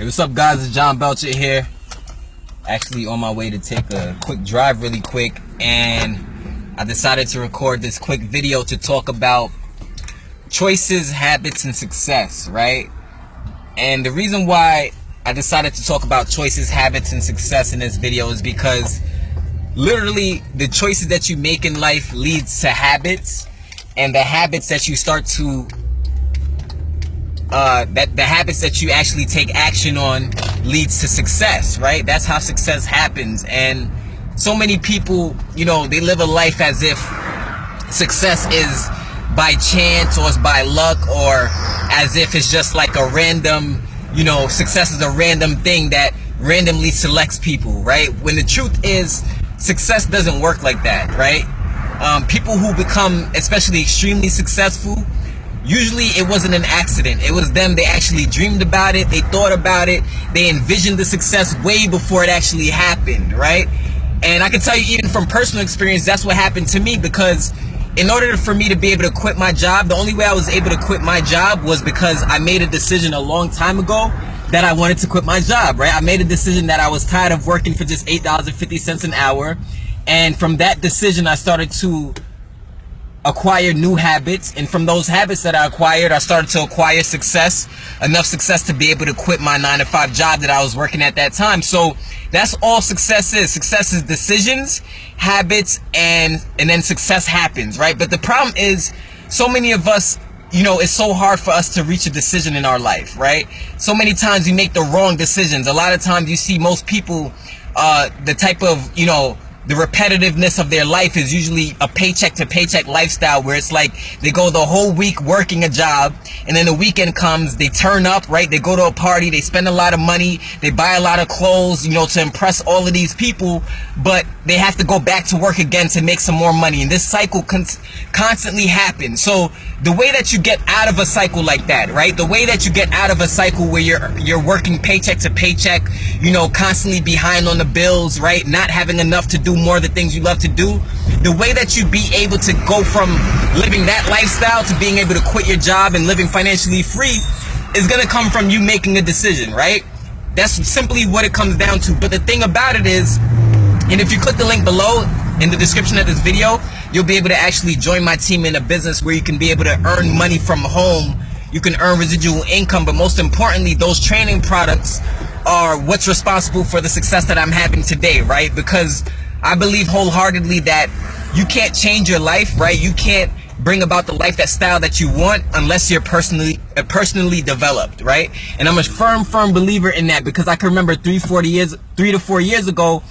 What's up, guys? It's John Belcher here. Actually on my way to take a quick drive really quick, and I decided to record this quick video to talk about choices, habits, and success, right? And the reason why I decided to talk about choices, habits, and success in this video is because literally the choices that you make in life leads to habits, and the habits that you start to the habits that you actually take action on leads to success, right? That's how success happens. And so many people, you know, they live a life as if success is by chance or it's by luck, or as if it's just like a random, you know, success is a random thing that randomly selects people, right? When the truth is, success doesn't work like that, right? People who become especially extremely successful, usually it wasn't an accident. It was them. They actually dreamed about it. They thought about it. They envisioned the success way before it actually happened, right? And I can tell you, even from personal experience, that's what happened to me, because in order for me to be able to quit my job, the only way I was able to quit my job was because I made a decision a long time ago that I wanted to quit my job, right? I made a decision that I was tired of working for just $8.50 an hour. And from that decision, I started to acquire new habits, and from those habits that I acquired, I started to acquire success, enough success to be able to quit my 9-to-5 job that I was working at that time. So that's all success is. Success is decisions, habits, and then success happens, right? But the problem is, so many of us, you know, it's so hard for us to reach a decision in our life, right? So many times we make the wrong decisions. A lot of times you see most people, the type of, you know, the repetitiveness of their life is usually a paycheck to paycheck lifestyle, where it's like they go the whole week working a job, and then the weekend comes, they turn up, right? They go to a party, they spend a lot of money, they buy a lot of clothes, you know, to impress all of these people, but they have to go back to work again to make some more money. And this cycle constantly happens. So the way that you get out of a cycle like that, right? The way that you get out of a cycle where you're working paycheck to paycheck, you know, constantly behind on the bills, right? Not having enough to do more of the things you love to do. The way that you be able to go from living that lifestyle to being able to quit your job and living financially free is going to come from you making a decision, right? That's simply what it comes down to. But the thing about it is, and if you click the link below in the description of this video, you'll be able to actually join my team in a business where you can be able to earn money from home. You can earn residual income, but most importantly, those training products are what's responsible for the success that I'm having today, right? Because I believe wholeheartedly that you can't change your life, right? You can't bring about the life, that style that you want, unless you're personally developed, right? And I'm a firm believer in that, because I can remember 3 to 4 years ago,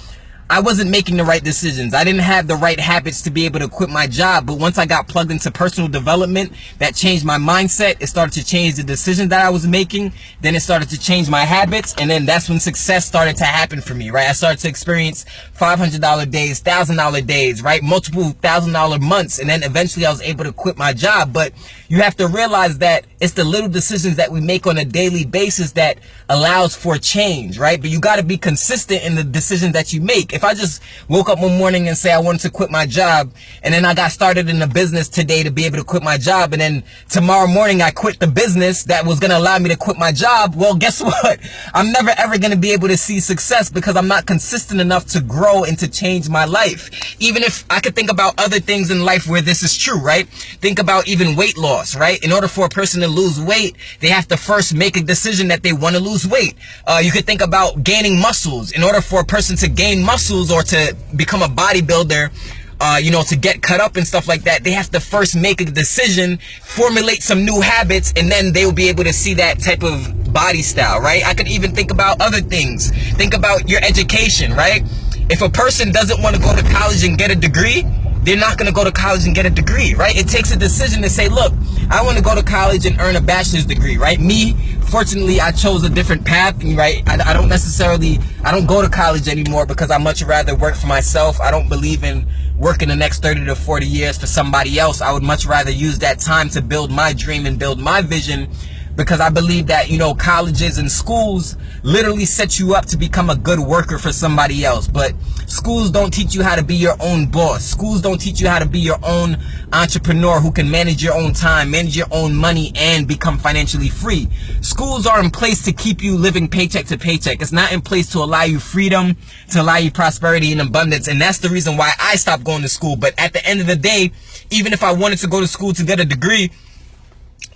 I wasn't making the right decisions. I didn't have the right habits to be able to quit my job. But once I got plugged into personal development, that changed my mindset. It started to change the decisions that I was making. Then it started to change my habits. And then that's when success started to happen for me, right? I started to experience $500 days, $1,000 days, right? Multiple $1,000 months. And then eventually I was able to quit my job. But you have to realize that it's the little decisions that we make on a daily basis that allows for change, right? But you got to be consistent in the decisions that you make. If I just woke up one morning and say I wanted to quit my job, and then I got started in a business today to be able to quit my job, and then tomorrow morning I quit the business that was going to allow me to quit my job, well, guess what? I'm never ever going to be able to see success, because I'm not consistent enough to grow and to change my life. Even if I could think about other things in life where this is true, right? Think about even weight loss, right? In order for a person to lose weight, they have to first make a decision that they want to lose weight. You could think about gaining muscles. In order for a person to gain muscles or to become a bodybuilder, you know, to get cut up and stuff like that, they have to first make a decision, formulate some new habits, and then they will be able to see that type of body style, right? I could even think about other things. Think about your education, right? If a person doesn't want to go to college and get a degree, they're not going to go to college and get a degree, right? It takes a decision to say, look, I want to go to college and earn a bachelor's degree, right? Me, fortunately, I chose a different path, right? I don't go to college anymore, because I much rather work for myself. I don't believe in working the next 30 to 40 years for somebody else. I would much rather use that time to build my dream and build my vision. because I believe that, you know, colleges and schools literally set you up to become a good worker for somebody else. But schools don't teach you how to be your own boss. Schools don't teach you how to be your own entrepreneur who can manage your own time, manage your own money, and become financially free. Schools are in place to keep you living paycheck to paycheck. It's not in place to allow you freedom, to allow you prosperity and abundance. And that's the reason why I stopped going to school. But at the end of the day, even if I wanted to go to school to get a degree,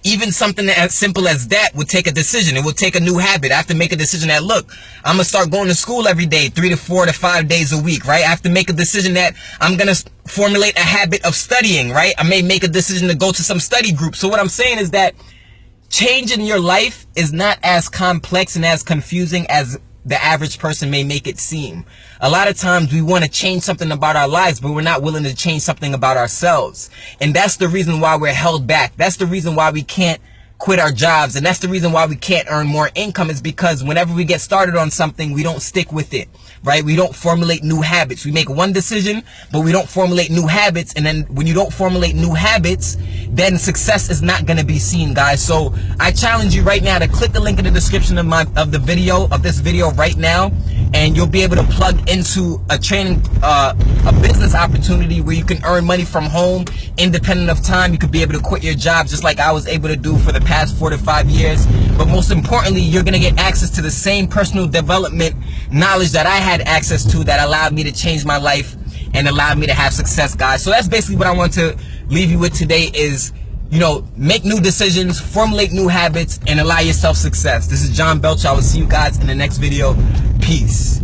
even something as simple as that would take a decision. It would take a new habit. I have to make a decision that, look, I'm going to start going to school every day, 3 to 4 to 5 days a week, right? I have to make a decision that I'm going to formulate a habit of studying, right? I may make a decision to go to some study group. So what I'm saying is that change in your life is not as complex and as confusing as the average person may make it seem. A lot of times we want to change something about our lives, but we're not willing to change something about ourselves. And that's the reason why we're held back. That's the reason why we can't quit our jobs. And that's the reason why we can't earn more income, is because whenever we get started on something, we don't stick with it, right? We don't formulate new habits. We make one decision, but we don't formulate new habits. And then when you don't formulate new habits, then success is not going to be seen, guys. So I challenge you right now to click the link in the description of this video right now, and you'll be able to plug into a training, a business opportunity where you can earn money from home, independent of time. You could be able to quit your job just like I was able to do for the past 4 to 5 years. But most importantly, you're going to get access to the same personal development knowledge that I had access to, that allowed me to change my life and allowed me to have success, guys. So that's basically what I want to leave you with today is, you know, make new decisions, formulate new habits, and allow yourself success. This is John Belcher. I will see you guys in the next video. Peace.